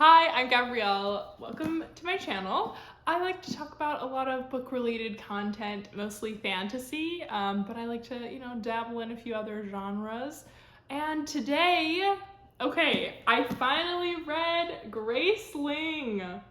Hi, I'm Gabrielle. Welcome to my channel. I like to talk about a lot of book-related content, mostly fantasy, but I like to, dabble in a few other genres. And today, I finally read Graceling.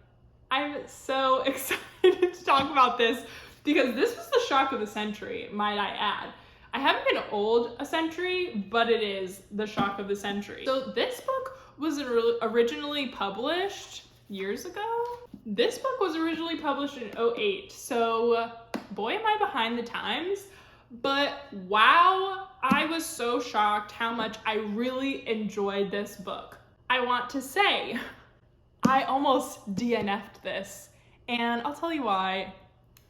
I'm so excited to talk about this because this was the shock of the century, might I add. I haven't been old a century, but it is the shock of the century. So this book was originally published years ago. This book was originally published in 2008, so boy am I behind the times, but wow, I was so shocked how much I really enjoyed this book. I want to say, I almost DNF'd this, and I'll tell you why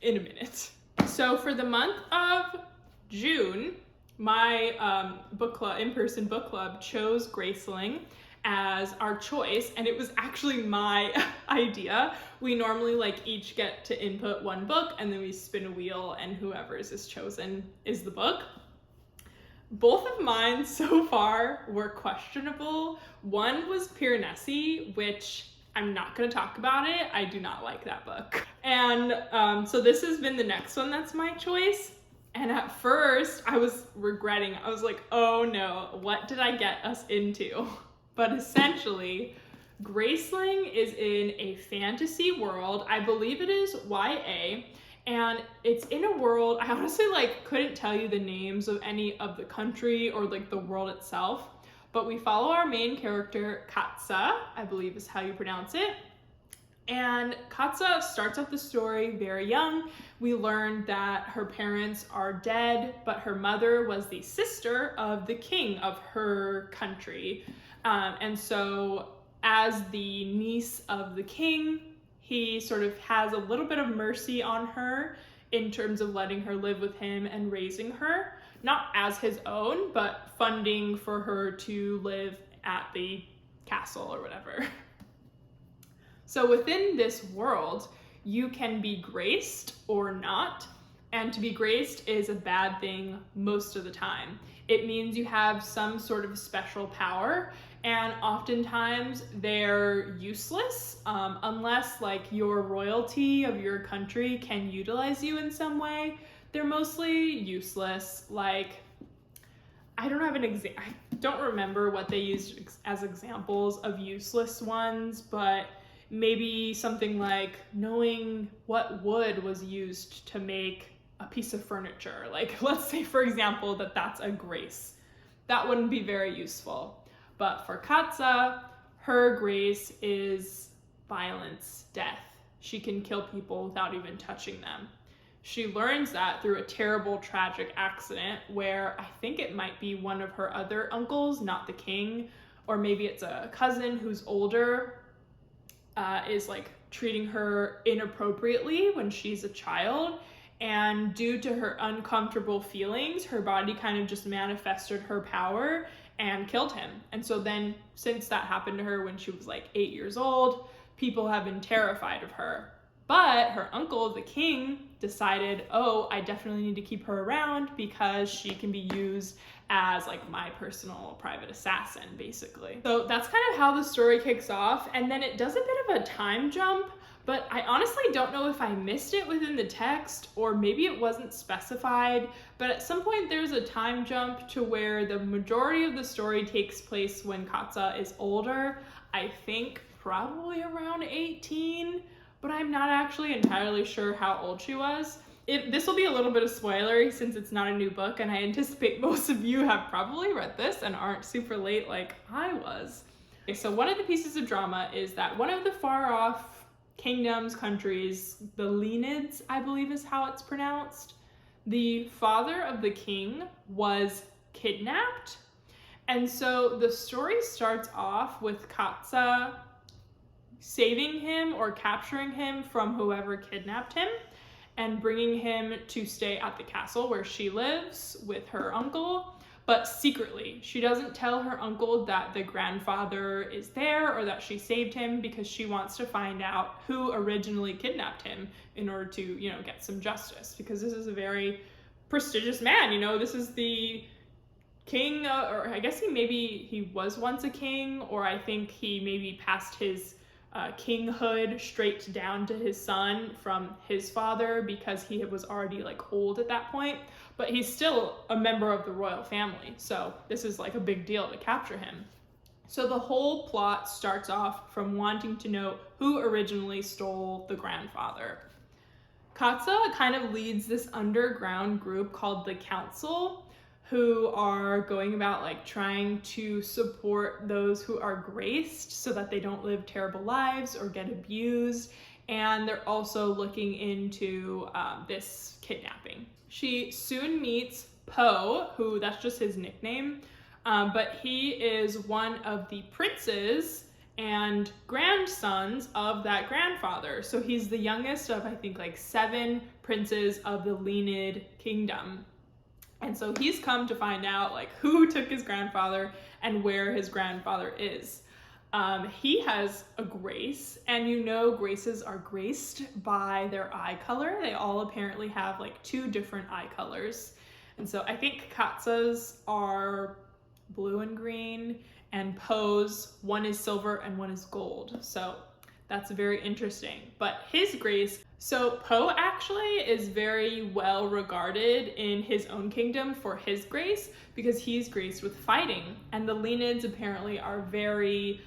in a minute. So for the month of June, my book club, in-person book club, chose Graceling as our choice, and it was actually my idea. We normally each get to input one book, and then we spin a wheel, and whoever's is chosen is the book. Both of mine so far were questionable. One was Piranesi, which I'm not going to talk about it. I do not like that book. And so this has been the next one that's my choice. And at first I was regretting. I was like, oh no, what did I get us into? But essentially, Graceling is in a fantasy world. I believe it is YA. And it's in a world, I honestly couldn't tell you the names of any of the country or the world itself. But we follow our main character, Katsa, I believe is how you pronounce it. And Katsa starts off the story very young. We learn that her parents are dead, but her mother was the sister of the king of her country. And so as the niece of the king, he sort of has a little bit of mercy on her in terms of letting her live with him and raising her. Not as his own, but funding for her to live at the castle or whatever. So within this world, you can be graced or not. And to be graced is a bad thing most of the time. It means you have some sort of special power, and oftentimes they're useless unless your royalty of your country can utilize you in some way. They're mostly useless. I don't remember what they used as examples of useless ones, but maybe something like knowing what wood was used to make a piece of furniture. Let's say, for example, that's a grace. That wouldn't be very useful. But for Katsa, her grace is violence, death. She can kill people without even touching them. She learns that through a terrible, tragic accident where I think it might be one of her other uncles, not the king, or maybe it's a cousin who's older, is treating her inappropriately when she's a child. And due to her uncomfortable feelings, her body kind of just manifested her power and killed him. And so then, since that happened to her when she was 8 years old, people have been terrified of her. But her uncle, the king, decided, oh, I definitely need to keep her around because she can be used as my personal private assassin, basically. So that's kind of how the story kicks off. And then it does a bit of a time jump, but I honestly don't know if I missed it within the text or maybe it wasn't specified. But at some point there's a time jump to where the majority of the story takes place when Katsa is older. I think probably around 18. But I'm not actually entirely sure how old she was. This will be a little bit of spoilery since it's not a new book, and I anticipate most of you have probably read this and aren't super late like I was. Okay, so one of the pieces of drama is that one of the far-off kingdoms, countries, the Leonids, I believe is how it's pronounced, the father of the king was kidnapped. And so the story starts off with Katsa saving him or capturing him from whoever kidnapped him and bringing him to stay at the castle where she lives with her uncle, but secretly. She doesn't tell her uncle that the grandfather is there or that she saved him because she wants to find out who originally kidnapped him in order to, get some justice, because this is a very prestigious man. This is the king, or I guess he was once a king, or I think he maybe passed his kinghood straight down to his son from his father, because he was already like old at that point, but he's still a member of the royal family. So this is like a big deal to capture him. So the whole plot starts off from wanting to know who originally stole the grandfather. Katsa kind of leads this underground group called the Council, who are going about like trying to support those who are graced so that they don't live terrible lives or get abused. And they're also looking into this kidnapping. She soon meets Poe, who that's just his nickname, but he is one of the princes and grandsons of that grandfather. So he's the youngest of, I think, like 7 princes of the Leonid kingdom. And so he's come to find out like who took his grandfather and where his grandfather is. He has a grace, and you know graces are graced by their eye color. They all apparently have like 2 different eye colors. And so I think Katsa's are blue and green, and Poe's, one is silver and one is gold. So that's very interesting. But his grace, so Poe actually is very well regarded in his own kingdom for his grace, because he's graced with fighting. And the Leonids apparently are very,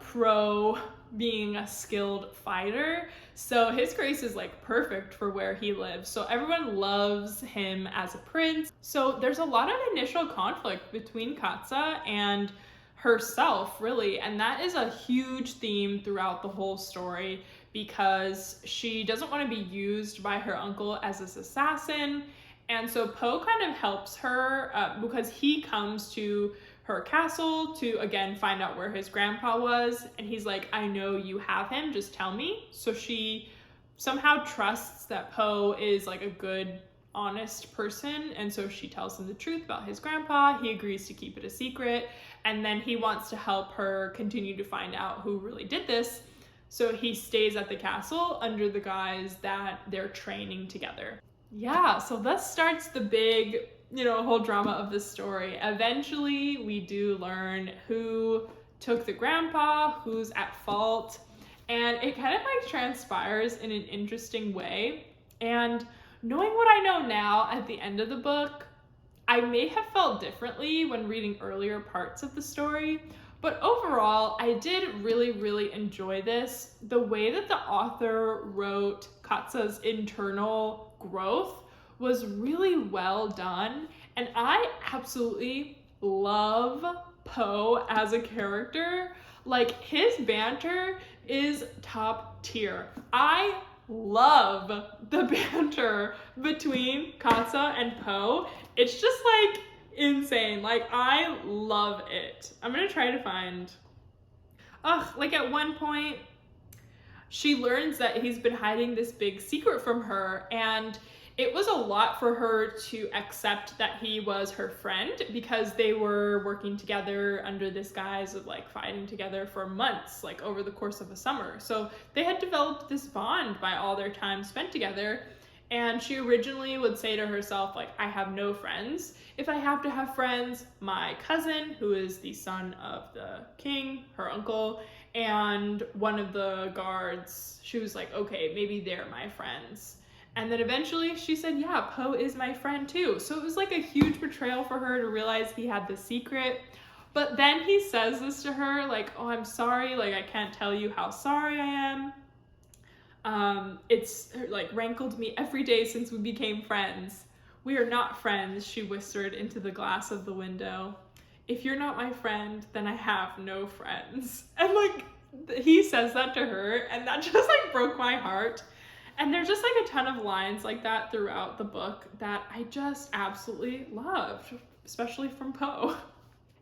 pro being a skilled fighter. So his grace is like perfect for where he lives. So everyone loves him as a prince. So there's a lot of initial conflict between Katsa and herself, really. And that is a huge theme throughout the whole story, because she doesn't want to be used by her uncle as this assassin. And so Poe kind of helps her because he comes to her castle to, again, find out where his grandpa was. And he's like, I know you have him, just tell me. So she somehow trusts that Poe is like a good, honest person. And so she tells him the truth about his grandpa. He agrees to keep it a secret. And then he wants to help her continue to find out who really did this. So he stays at the castle under the guise that they're training together. Yeah, so this starts the big, whole drama of the story. Eventually, we do learn who took the grandpa, who's at fault, and it kind of like transpires in an interesting way. And knowing what I know now at the end of the book, I may have felt differently when reading earlier parts of the story, but overall, I did really, really enjoy this. The way that the author wrote Katsa's internal growth was really well done, and I absolutely love Poe as a character. Like, his banter is top tier. I love the banter between Katsa and Poe. It's just like insane. Like, I love it. I'm gonna try to find, like at one point, she learns that he's been hiding this big secret from her, and it was a lot for her to accept that he was her friend, because they were working together under this guise of like fighting together for months, like over the course of a summer. So they had developed this bond by all their time spent together. And she originally would say to herself, like, I have no friends. If I have to have friends, my cousin, who is the son of the king, her uncle, and one of the guards, she was like, okay, maybe they're my friends. And then eventually she said, yeah, Poe is my friend too. So it was like a huge betrayal for her to realize he had the secret. But then he says this to her, like, oh, I'm sorry, like, I can't tell you how sorry I am. It's like rankled me every day since we became friends. We are not friends, she whispered into the glass of the window. If you're not my friend, then I have no friends. And like, he says that to her, and that just like broke my heart. And there's just like a ton of lines like that throughout the book that I just absolutely loved, especially from Poe.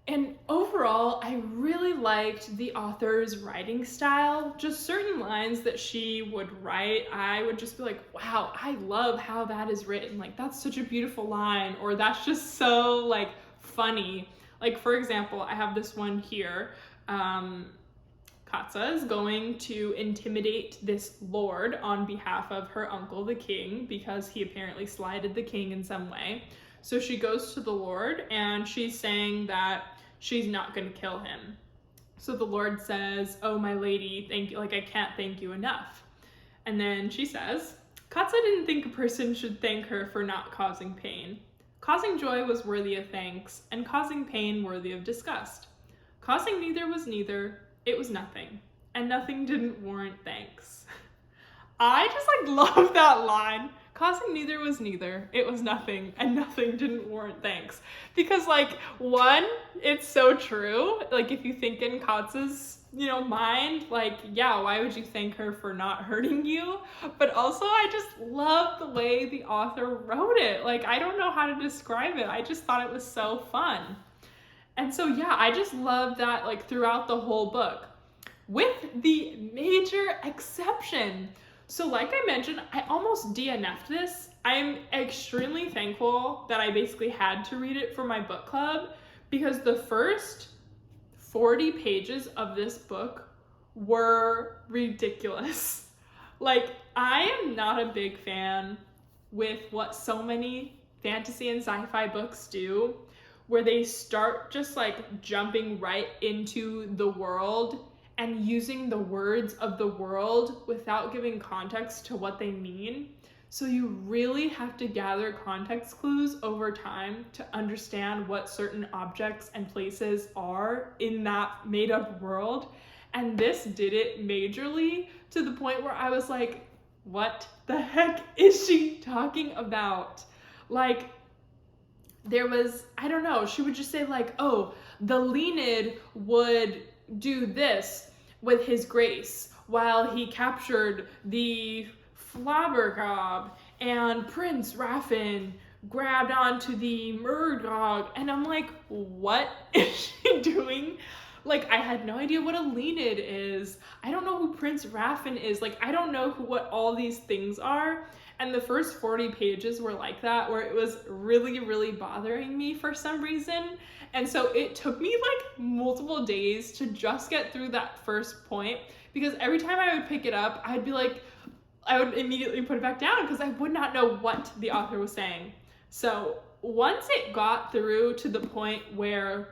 And overall, I really liked the author's writing style. Just certain lines that she would write, I would just be like, wow, I love how that is written. Like, that's such a beautiful line, or that's just so like funny. Like, for example, I have this one here. Katsa is going to intimidate this lord on behalf of her uncle, the king, because he apparently slighted the king in some way. So she goes to the lord and she's saying that she's not going to kill him. So the Lord says, "Oh, my lady, thank you, like I can't thank you enough." And then she says, "Katsa didn't think a person should thank her for not causing pain. Causing joy was worthy of thanks, and causing pain worthy of disgust. Causing neither was neither, it was nothing, and nothing didn't warrant thanks." I just love that line. Causing neither was neither, it was nothing, and nothing didn't warrant thanks. Because one, it's so true. If you think in Katsa's, mind, yeah, why would you thank her for not hurting you? But also I just love the way the author wrote it. I don't know how to describe it. I just thought it was so fun. And so yeah, I just love that throughout the whole book. With the major exception. So like I mentioned, I almost DNF'd this. I'm extremely thankful that I basically had to read it for my book club, because the first 40 pages of this book were ridiculous. I am not a big fan with what so many fantasy and sci-fi books do, where they start just jumping right into the world and using the words of the world without giving context to what they mean. So you really have to gather context clues over time to understand what certain objects and places are in that made-up world. And this did it majorly, to the point where I was like, what the heck is she talking about? There was, I don't know, she would just say oh, the Leonid would do this with his grace while he captured the Flabbergob, and Prince Raffin grabbed onto the Murgog, and I'm like, what is she doing? I had no idea what a Leonid is. I don't know who Prince Raffin is. I don't know what all these things are. And the first 40 pages were like that, where it was really, really bothering me for some reason. And so it took me multiple days to just get through that first point, because every time I would pick it up, I'd be I would immediately put it back down because I would not know what the author was saying. So once it got through to the point where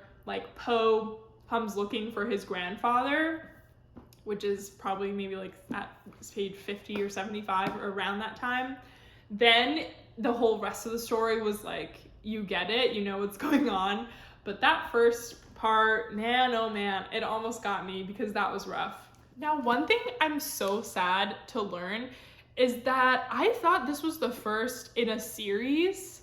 Poe comes looking for his grandfather, which is probably maybe at page 50 or 75 or around that time, then the whole rest of the story was you get it, you know what's going on. But that first part, man, oh man, it almost got me, because that was rough. Now, one thing I'm so sad to learn is that I thought this was the first in a series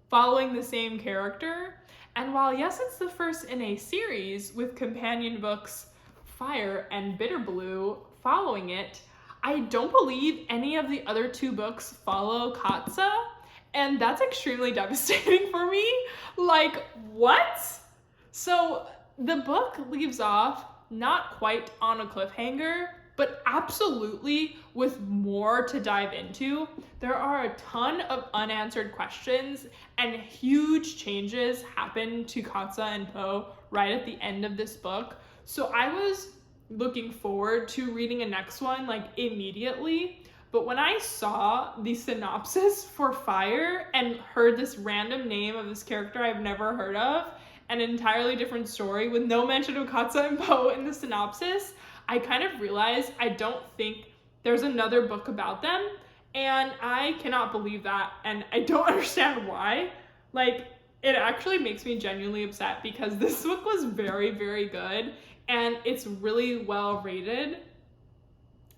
following the same character. And while yes, it's the first in a series with companion books Fire and Bitter Blue following it, I don't believe any of the other two books follow Katsa, and that's extremely devastating for me. What? So the book leaves off not quite on a cliffhanger, but absolutely with more to dive into. There are a ton of unanswered questions, and huge changes happen to Katsa and Poe right at the end of this book. So I was looking forward to reading a next one immediately. But when I saw the synopsis for Fire and heard this random name of this character I've never heard of, an entirely different story with no mention of Katsa and Poe in the synopsis, I kind of realized I don't think there's another book about them, and I cannot believe that, and I don't understand why. It actually makes me genuinely upset, because this book was very, very good, and it's really well rated.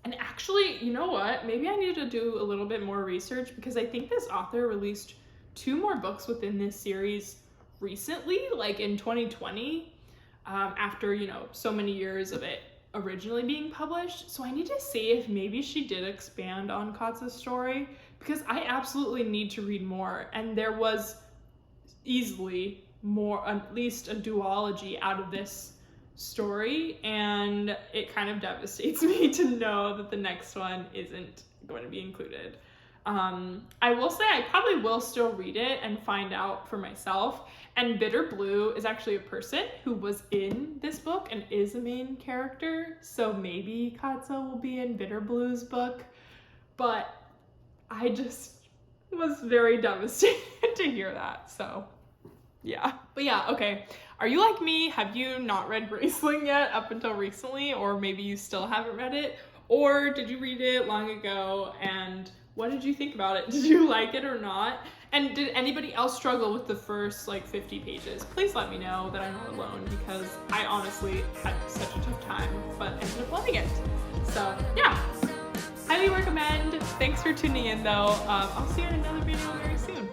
And actually, you know what? Maybe I need to do a little bit more research, because I think this author released 2 more books within this series recently, in 2020, after, so many years of it originally being published. So I need to see if maybe she did expand on Katsa's story, because I absolutely need to read more. And there was easily more, at least a duology out of this story, and it kind of devastates me to know that the next one isn't going to be included. I will say I probably will still read it and find out for myself. And Bitter Blue is actually a person who was in this book and is a main character, so maybe Katsa will be in Bitter Blue's book. But I just was very devastated to hear that, so yeah. But yeah, okay. Are you like me? Have you not read Graceling yet up until recently? Or maybe you still haven't read it? Or did you read it long ago and what did you think about it? Did you like it or not? And did anybody else struggle with the first like 50 pages? Please let me know that I'm not alone, because I honestly had such a tough time, but ended up loving it. So yeah, highly recommend. Thanks for tuning in though. I'll see you in another video very soon.